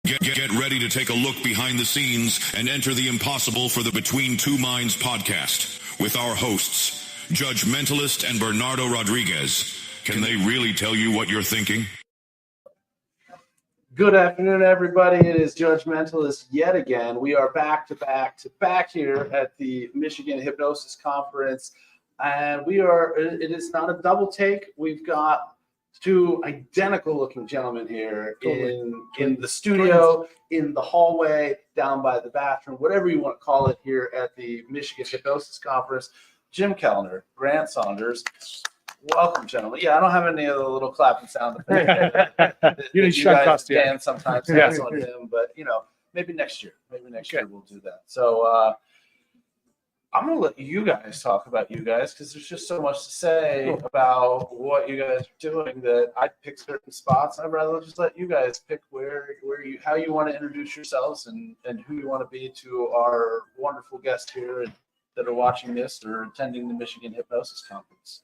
Get ready to take a look behind the scenes and enter the impossible for the Between Two Minds podcast with our hosts, Judge Mentalist and Bernardo Rodriguez. Can they really tell you what you're thinking? Good afternoon, everybody. It is Judge Mentalist yet again. We are back to back here at the Michigan Hypnosis Conference. And it is not a double take. We've got two identical looking gentlemen here in the studio, in the hallway, down by the bathroom, whatever you want to call it here at the Michigan Hypnosis Conference. Jim Kellner, Grant Saunders. Welcome, gentlemen. Yeah, I don't have any of the little clapping sound effects. You guys can sometimes pass on him, but maybe next year. Maybe next year we'll do that. So I'm going to let you guys talk about you guys because there's just so much to say about what you guys are doing that I pick certain spots. I'd rather just let you guys pick how you want to introduce yourselves and who you want to be to our wonderful guests here that are watching this or attending the Michigan Hypnosis Conference.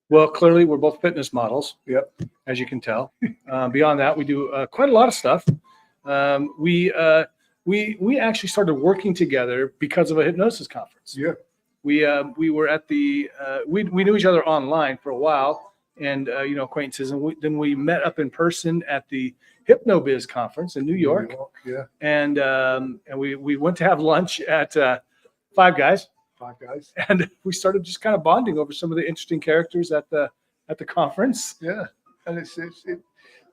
Well, clearly we're both fitness models. Yep. As you can tell. Beyond that, we do quite a lot of stuff. We actually started working together because of a hypnosis conference. Yeah. We were at the we knew each other online for a while and acquaintances, and then we met up in person at the HypnoBiz conference in New York. Yeah. And we went to have lunch at Five Guys. And we started just kind of bonding over some of the interesting characters at the conference. Yeah. And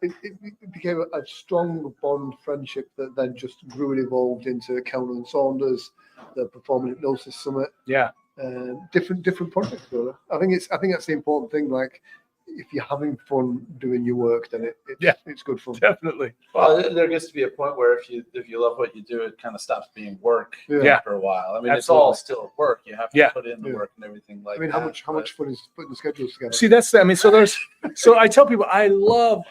it became a strong bond friendship that then just grew and evolved into Kellner and Saunders, the Performing Hypnosis Summit. Yeah. Different projects, really. I think that's the important thing. Like, if you're having fun doing your work, then it's good fun. Definitely. Well, there gets to be a point where if you love what you do, it kind of stops being work after a while. I mean, It's all still work. You have to put in the work and everything like that. I mean, how much fun is putting the schedules together? See, so I tell people I love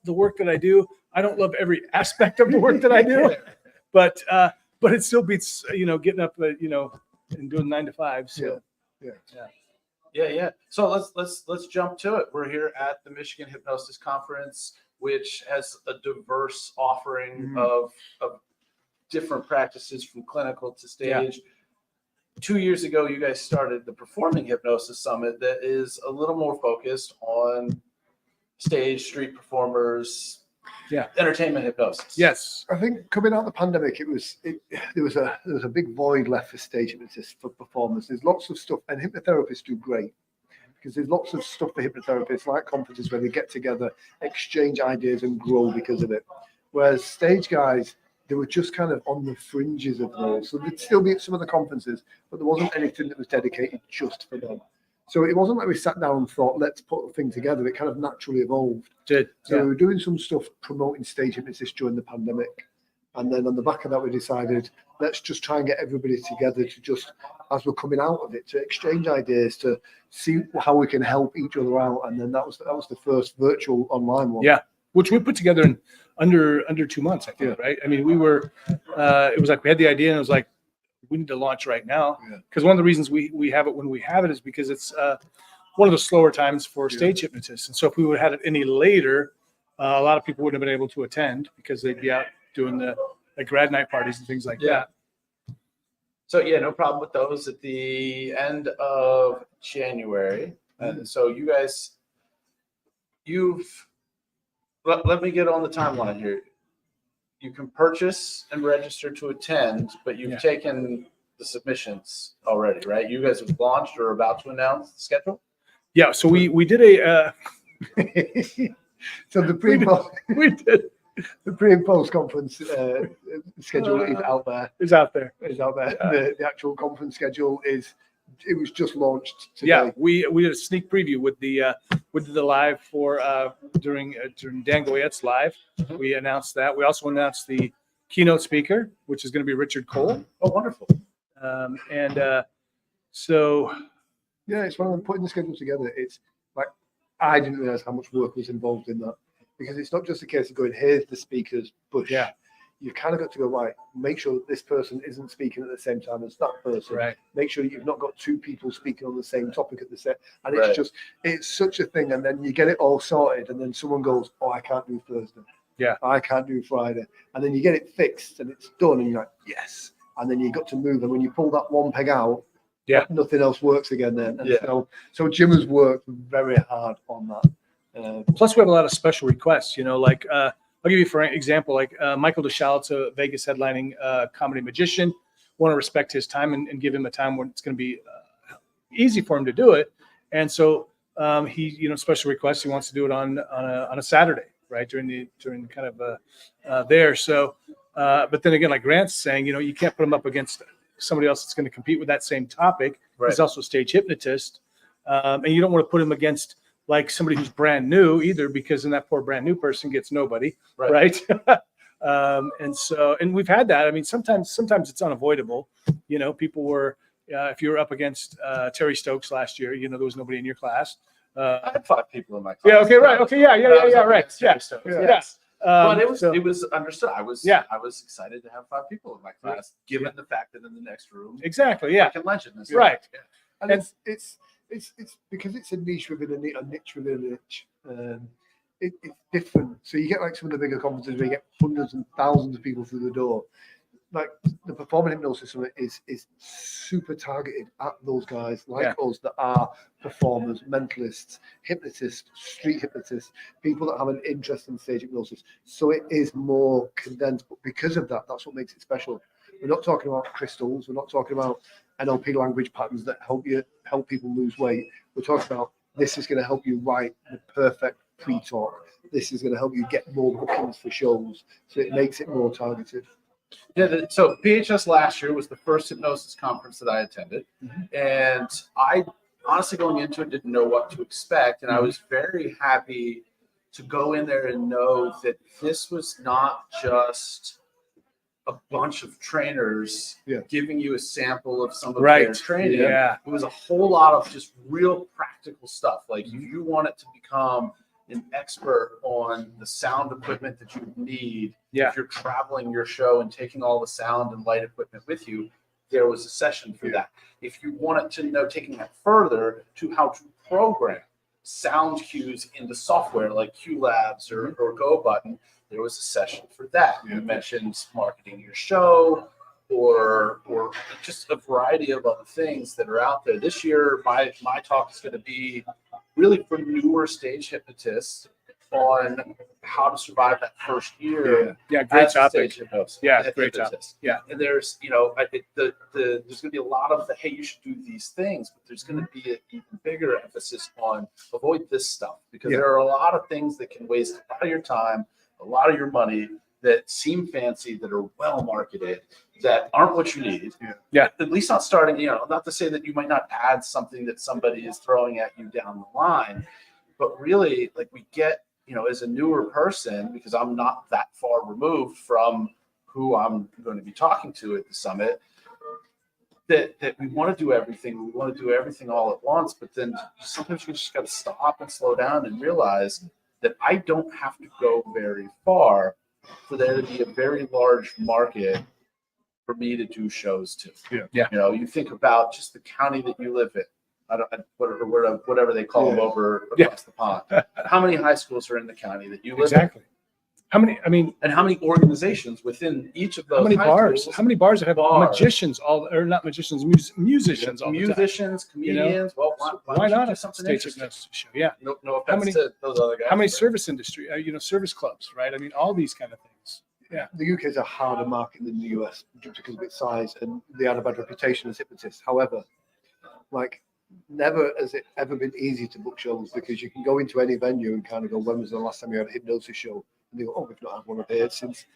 the work that I do. I don't love every aspect of the work that I do, but it still beats getting up and doing 9 to 5. So Yeah. So let's jump to it. We're here at the Michigan Hypnosis Conference, which has a diverse offering of different practices from clinical to stage. 2 years ago, you guys started the Performing Hypnosis Summit that is a little more focused on stage, street performers, entertainment hypnosis. Yes. I think coming out of the pandemic, there was a big void left for stage hypnotists, for performers. There's lots of stuff, and hypnotherapists do great because there's lots of stuff for hypnotherapists, like conferences where they get together, exchange ideas, and grow because of it. Whereas stage guys, they were just kind of on the fringes of those. So they'd still be at some of the conferences, but there wasn't anything that was dedicated just for them. So it wasn't like we sat down and thought, let's put a thing together. It kind of naturally evolved. So we were doing some stuff promoting stage hypnosis during the pandemic. And then on the back of that, we decided, let's just try and get everybody together to just, as we're coming out of it, to exchange ideas, to see how we can help each other out. And then that was the first virtual online one. Yeah, which we put together in under 2 months, I think, right? I mean, we were, it was like we had the idea and it was like, we need to launch right now, because one of the reasons we have it when we have it is because it's one of the slower times for stage hypnotists. And so if we would have had it any later, a lot of people wouldn't have been able to attend because they'd be out doing the grad night parties and things like that. So no problem with those at the end of January. So you guys, let me get on the timeline here. You can purchase and register to attend, but you've taken the submissions already, right? You guys have launched or about to announce the schedule? Yeah, so we did a so the pre and post conference schedule is out there. It's out there. The actual conference schedule it was just launched today. Yeah, we did a sneak preview with the live for during Dan Goyette's live. We announced that. We also announced the keynote speaker, which is going to be Richard Cole. Oh, wonderful. So it's one of them putting the schedule together. It's like, I didn't realize how much work was involved in that, because it's not just a case of going, here's the speakers, push. Yeah. You've kind of got to go, right, make sure that this person isn't speaking at the same time as that person. Right. Make sure you've not got two people speaking on the same topic at the same. And it's just, it's such a thing. And then you get it all sorted, and then someone goes, oh, I can't do Thursday. Yeah. I can't do Friday. And then you get it fixed and it's done and you're like, yes. And then you got to move. And when you pull that one peg out, nothing else works again then. And so Jim has worked very hard on that. Plus, we have a lot of special requests, like I'll give you for an example, like Michael DeShalit's a Vegas headlining comedy magician. Want to respect his time and give him a time when it's going to be easy for him to do it. And so he, special requests, he wants to do it on a Saturday, right? During kind of there. So, but then again, like Grant's saying, you can't put him up against somebody else that's going to compete with that same topic. Right. He's also a stage hypnotist. And you don't want to put him against like somebody who's brand new either, because then that poor brand new person gets nobody. Right. And we've had that. I mean, sometimes it's unavoidable. People were, if you were up against Terry Stokes last year, there was nobody in your class. I had 5 people in my class. Yeah. Okay. Right. Okay. Yeah. Right. Yeah. Yes. But it was understood. I was excited to have 5 people in my class, given the fact that in the next room, exactly. Yeah. Legend. Right. And it's because it's a niche within a niche within a niche. It's different. So you get like some of the bigger conferences where you get hundreds and thousands of people through the door. Like the Performing Hypnosis Summit is super targeted at those guys like us that are performers, mentalists, hypnotists, street hypnotists, people that have an interest in stage hypnosis. So it is more condensed, but because of that, that's what makes it special. We're not talking about crystals. We're not talking about NLP language patterns that help people lose weight. We're talking about this is going to help you write the perfect pre-talk. This is going to help you get more bookings for shows. So it makes it more targeted. Yeah, so PHS last year was the first hypnosis conference that I attended. And I honestly, going into it, didn't know what to expect. And I was very happy to go in there and know that this was not just a bunch of trainers giving you a sample of some of their training. Yeah. It was a whole lot of just real practical stuff. Like if you wanted to become an expert on the sound equipment that you need, if you're traveling your show and taking all the sound and light equipment with you, there was a session for that. If you wanted to know, taking that further to how to program sound cues into software like QLabs or GoButton, there was a session for that. You mentioned marketing your show or just a variety of other things that are out there. This year, my talk is going to be really for newer stage hypnotists on how to survive that first year. Great topic. Stage hypnosis. Great topic. And there's, I think there's going to be a lot of hey, you should do these things, but there's going to be an even bigger emphasis on avoid this stuff, because there are a lot of things that can waste a lot of your time, a lot of your money, that seem fancy, that are well marketed, that aren't what you need. At least not starting, not to say that you might not add something that somebody is throwing at you down the line, but really, like, we get, as a newer person, because I'm not that far removed from who I'm going to be talking to at the summit, that we want to do everything. We want to do everything all at once, but then sometimes you just got to stop and slow down and realize that I don't have to go very far for there to be a very large market for me to do shows to. You think about just the county that you live in. Whatever they call them over across the pond. How many high schools are in the county that you live in? How many? I mean, and how many organizations within each of those? How many bars? Schools? How many bars that have magicians? Not magicians, musicians. Musicians, comedians. Well, why not a stage hypnosis show? No offense to those other guys. How many service industry? Service clubs, right? I mean, all these kind of things. The UK is a harder market than the US just because of its size, and they have a bad reputation as hypnotists. However, never has it ever been easy to book shows, because you can go into any venue and kind of go, when was the last time you had a hypnosis show? And they go, we've not had one of here since,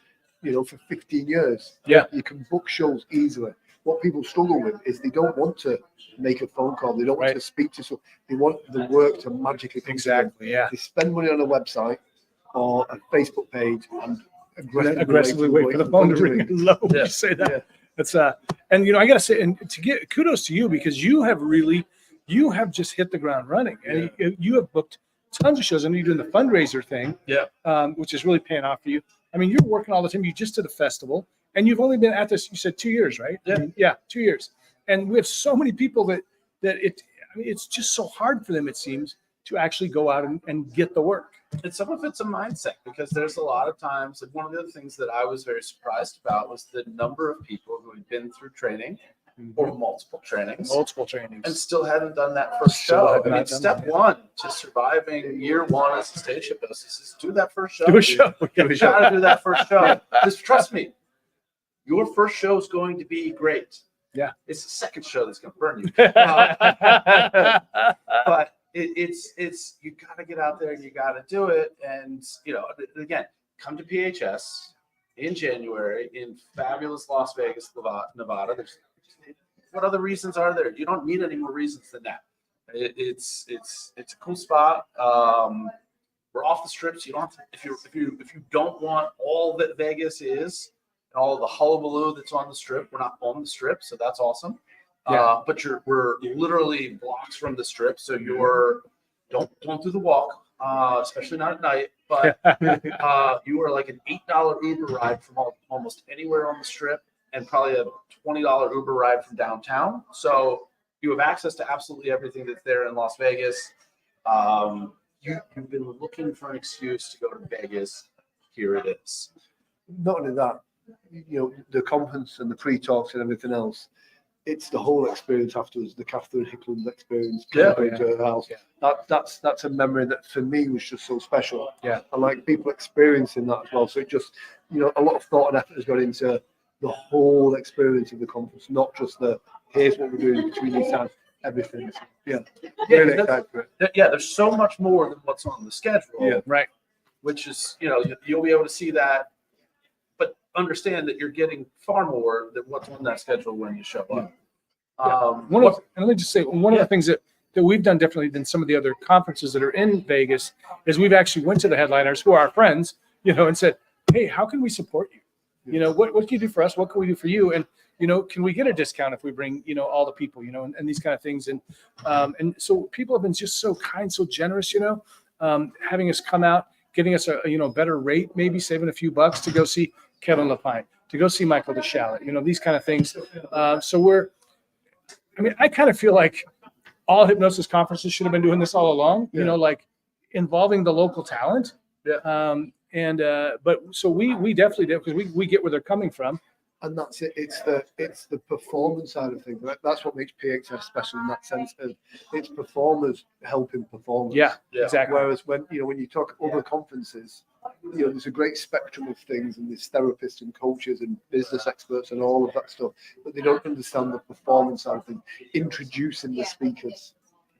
for 15 years. You can book shows easily. What people struggle with is they don't want to make a phone call. They don't want to speak to someone. They want the work to magically come to them. They spend money on a website or a Facebook page and aggressively wait for the phone to ring. I love when you say that. That's and I gotta say, and to get kudos to you, because you have just hit the ground running, and you have booked tons of shows. I know you're doing the fundraiser thing, which is really paying off for you. I mean, you're working all the time. You just did a festival, and you've only been at this, you said 2 years, right? 2 years. And we have so many people that it's just so hard for them, it seems, to actually go out and get the work. And some of it's a mindset, because there's a lot of times, like one of the other things that I was very surprised about was the number of people who had been through training or multiple trainings and still hadn't done that first show. I mean, step one to surviving year one as a stage hypnosis is do that first show. Do a show. You gotta do that first show. Just trust me, your first show is going to be great. Yeah. It's the second show that's going to burn you. But it's you got to get out there and you got to do it. And, you know, again, come to PHS in January in fabulous Las Vegas, Nevada. What other reasons are there? You don't need any more reasons than that. It's a cool spot. We're off the strips. You don't have to, if you don't want all that Vegas is and all the hullabaloo that's on the strip, we're not on the strip, so that's awesome. Yeah. But we're literally blocks from the strip, so you're don't do the walk, especially not at night. But you are like an $8 Uber ride from almost anywhere on the strip, and probably a $20 Uber ride from downtown. So you have access to absolutely everything that's there in Las Vegas. You've been looking for an excuse to go to Vegas. Here it is. Not only that, you know, the conference and the pre-talks and everything else, it's the whole experience afterwards, the Catherine Hickland experience, Yeah. going to her house. Yeah. That's a memory that for me was just so special. Yeah. And like people experiencing that as well. So it just, you know, a lot of thought and effort has gone into the whole experience of the conference, not just the here's what we're doing between these times, everything. Yeah. Really excited for it. Yeah, there's so much more than what's on the schedule. Yeah. Right. Which is, you know, you'll be able to see that, but understand that you're getting far more than what's on that schedule when you show up. And let me just say, one of the things that we've done differently than some of the other conferences that are in Vegas is we've actually went to the headliners who are our friends, you know, and said, hey, how can we support you? You know, what can you do for us? What can we do for you? And, you know, can we get a discount if we bring, you know, all the people, you know, and these kind of things. And so people have been just so kind, so generous, you know, having us come out, getting us a, you know, better rate, maybe saving a few bucks to go see Kevin Lapine, to go see Michael DeShalit, you know, these kind of things. I kind of feel like all hypnosis conferences should have been doing this all along, you know, like involving the local talent. Yeah. But so we definitely did, because we get where they're coming from. And that's it. It's the performance side of things. That's what makes PHS special in that sense of it's performers helping performers. Yeah, Yeah. exactly. Whereas when you talk other conferences, you know, there's a great spectrum of things, and there's therapists and coaches and business experts and all of that stuff, but they don't understand the performance side of things. Introducing the speakers.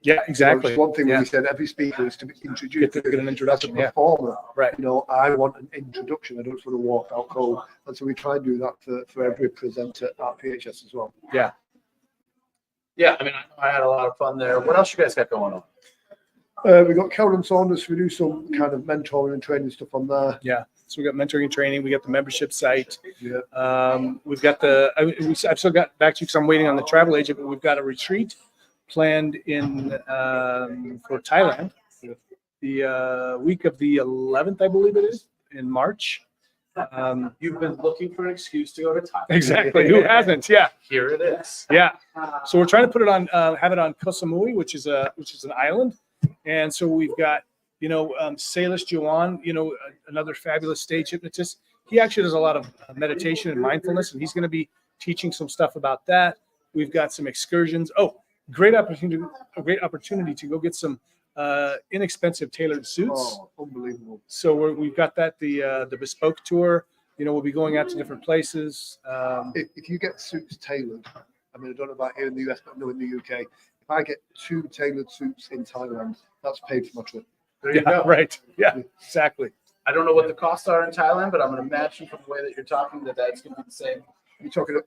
Yeah, exactly. You know, one thing we said, every speaker is to be introduced. Get an introduction. As a performer, Right. You know, I want an introduction. I don't just want to walk out cold. And so we try and do that for every presenter at PHS as well. Yeah. Yeah, I mean, I had a lot of fun there. What else you guys got going on? We got Kellner and Saunders. We do some kind of mentoring and training stuff on there. Yeah. So we got mentoring and training. We got the membership site. Yeah. We've got I've still got back to you because I'm waiting on the travel agent, but we've got a retreat planned in for Thailand, the week of the 11th, I believe it is, in March. You've been looking for an excuse to go to Thailand. Exactly. Who hasn't? Yeah. Here it is. Yeah. So we're trying to put it on, have it on Koh Samui, which is an island, and so we've got, you know, Salish Juwan, you know, another fabulous stage hypnotist. He actually does a lot of meditation and mindfulness, and he's going to be teaching some stuff about that. We've got some excursions. Oh, a great opportunity to go get some inexpensive tailored suits. Oh, unbelievable. So we've got that, the bespoke tour. You know, we'll be going out to different places. If you get suits tailored, I mean, I don't know about here in the US, but no, in the UK, if I get 2 tailored suits in Thailand, that's paid for my trip. There you go. Right. Yeah, exactly. I don't know what the costs are in Thailand, but I'm going to imagine from the way that you're talking that's going to be the same. You're talking a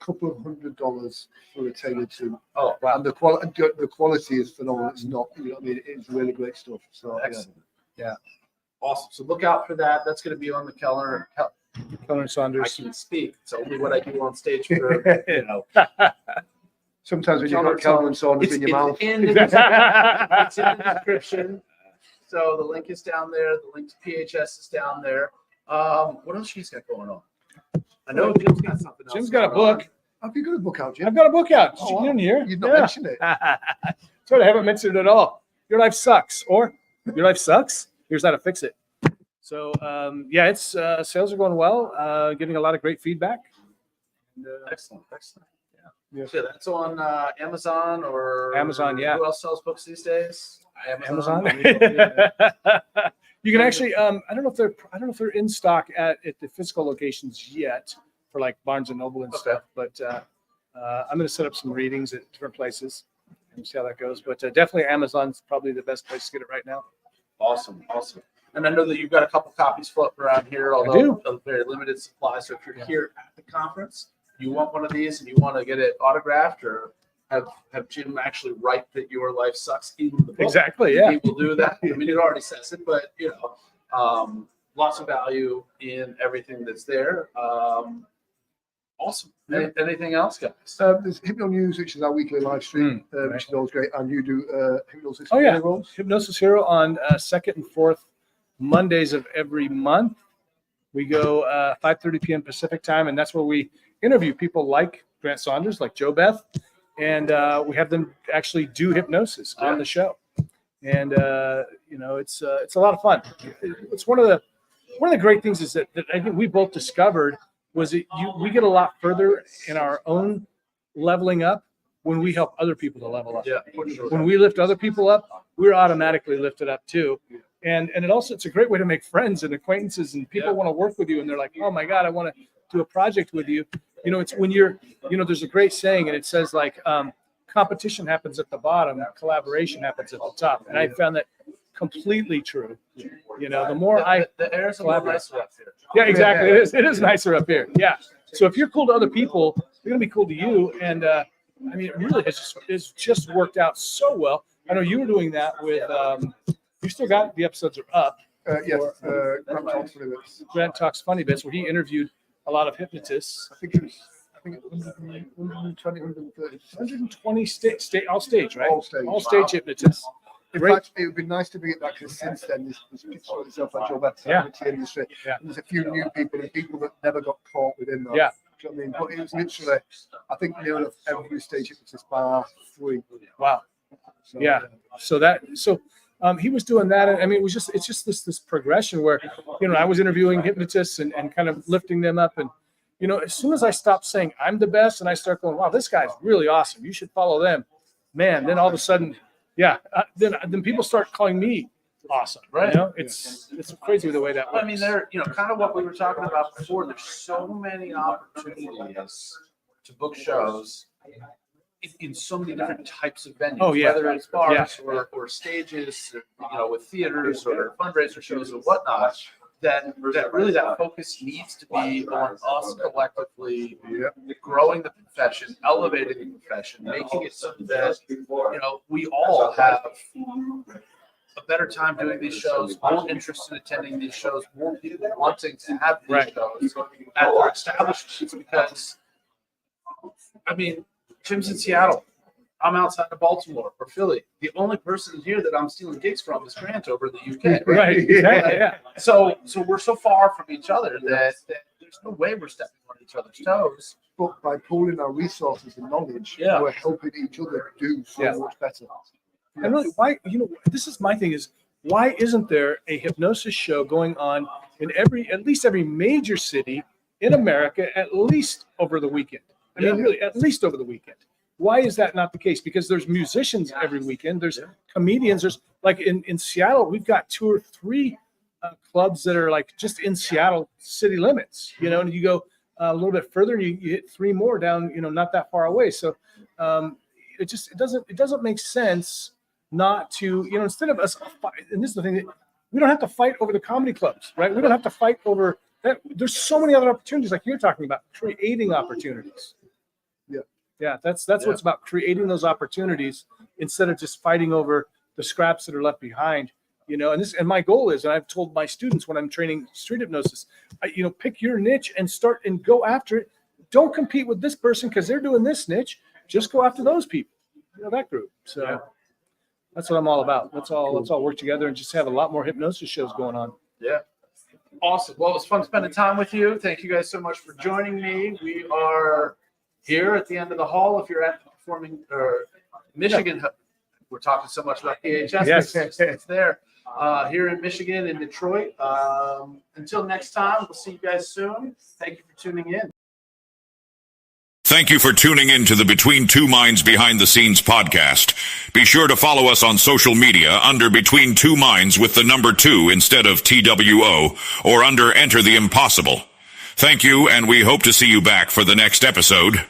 couple of $100 for a tailored suit. Oh, wow. And the quality is phenomenal. It's not, you know what I mean? It's really great stuff. So, Excellent. Yeah. Awesome. So look out for that. That's going to be on the Kellner. Kellner I Saunders. can speak. It's only what I do on stage for, you know. Sometimes when you've got Kellner and Saunders in your mouth. It's in the description. So the link is down there. The link to PHS is down there. What else she's got going on? I know Jim's got something else. Jim's got a book. Have you got a book out, Jim? I've got a book out. Did Oh, you wow. get in here? You've not mentioned it. That's right. I haven't mentioned it at all. Your life sucks, or your life sucks. here's how to fix it. So yeah, it's sales are going well. Getting a lot of great feedback. And, Excellent. Yeah. So that's on Amazon or Amazon, yeah. Who else sells books these days? Amazon. Yeah. You can actually, I don't know if they're in stock at the physical locations yet for like Barnes and Noble and stuff, but I'm going to set up some readings at different places and see how that goes. But definitely Amazon's probably the best place to get it right now. Awesome. And I know that you've got a couple copies floating around here, although a very limited supply. So if you're here at the conference, you want one of these and you want to get it autographed or have Jim actually write that your life sucks in the book. Exactly, yeah. He will do that. I mean, it already says it, but lots of value in everything that's there. Awesome. Anything else, guys? There's Hypno News, which is our weekly live stream, which is always great. And you do Hypnosis Heroes. Hypnosis Hero on second and fourth Mondays of every month. We go 5:30 p.m. Pacific time, and that's where we interview people like Grant Saunders, like Joe Beth, and we have them actually do hypnosis on the show. And it's a lot of fun. It's one of the great things is that I think we both discovered was that we get a lot further in our own leveling up when we help other people to level up. Yeah, for sure. When we lift other people up, we're automatically lifted up too. And it's a great way to make friends and acquaintances, and people want to work with you, and they're like, oh my God, I want to do a project with you. It's when there's a great saying, and it says like, competition happens at the bottom, collaboration happens at the top. And I found that completely true. The more the air's a little nicer up here. Yeah, exactly. It is nicer up here. Yeah. So if you're cool to other people, they're gonna be cool to you. And it really it's just worked out so well. I know you were doing that with you still got the episodes are up. Yes, Grant Talks Funny Bits. Grant Talks Funny Bits, where he interviewed a lot of hypnotists. I think it was 120, 130. 120 all stage, right? All stage. All stage hypnotists. In Great. fact, it would be nice to bring it back because since then, this picture of itself like Joe Beth Yeah. in the industry. Yeah. There's a few new people and people that never got caught within that. Yeah. Do you know what I mean? But it was literally, I think, near enough every stage hypnotist bar 3. Wow. So, Yeah. So he was doing that. And I mean, it's just this progression where, I was interviewing hypnotists and kind of lifting them up. And, as soon as I stopped saying I'm the best and I start going, wow, this guy's really awesome, you should follow them, man, then all of a sudden, then people start calling me awesome. Right. It's crazy the way that works. I mean, kind of what we were talking about before. There's so many opportunities to book shows in so many different types of venues. Oh, yeah. Whether it's bars or stages, with theaters or fundraiser shows or whatnot. That really that focus needs to be on us collectively growing the profession, elevating the profession, making it so that we all have a better time doing these shows, more interest in attending these shows, more people wanting to have these shows at their establishments. Because Jim's in Seattle. I'm outside of Baltimore or Philly. The only person here that I'm stealing gigs from is Grant over in the UK. Right. Exactly. Yeah. So we're so far from each other that there's no way we're stepping on each other's toes. But by pooling our resources and knowledge, we're helping each other do so much better. And really, why, this is my thing is, why isn't there a hypnosis show going on in at least every major city in America, at least over the weekend? I mean, really, at least over the weekend. Why is that not the case? Because there's musicians every weekend. There's comedians. There's like in Seattle, we've got 2 or 3 clubs that are like just in Seattle city limits, and you go a little bit further and you hit 3 more down, not that far away. So it doesn't make sense not to, instead of us, and this is the thing, that we don't have to fight over the comedy clubs, right? We don't have to fight over that. There's so many other opportunities like you're talking about, creating opportunities. Yeah, that's what it's about, creating those opportunities instead of just fighting over the scraps that are left behind, and my goal is, and I've told my students when I'm training street hypnosis, pick your niche and start and go after it. Don't compete with this person because they're doing this niche. Just go after those people, that group. So that's what I'm all about. Let's all work together and just have a lot more hypnosis shows going on. Yeah. Awesome. Well, it was fun spending time with you. Thank you guys so much for joining me. We are here at the end of the hall. If you're at the Performing Michigan, we're talking so much about PHS. Yes. It's there. here in Michigan and Detroit. Until next time, we'll see you guys soon. Thank you for tuning in. Thank you for tuning in to the Between Two Minds Behind the Scenes podcast. Be sure to follow us on social media under Between Two Minds with the number 2 instead of TWO, or under Enter the Impossible. Thank you, and we hope to see you back for the next episode.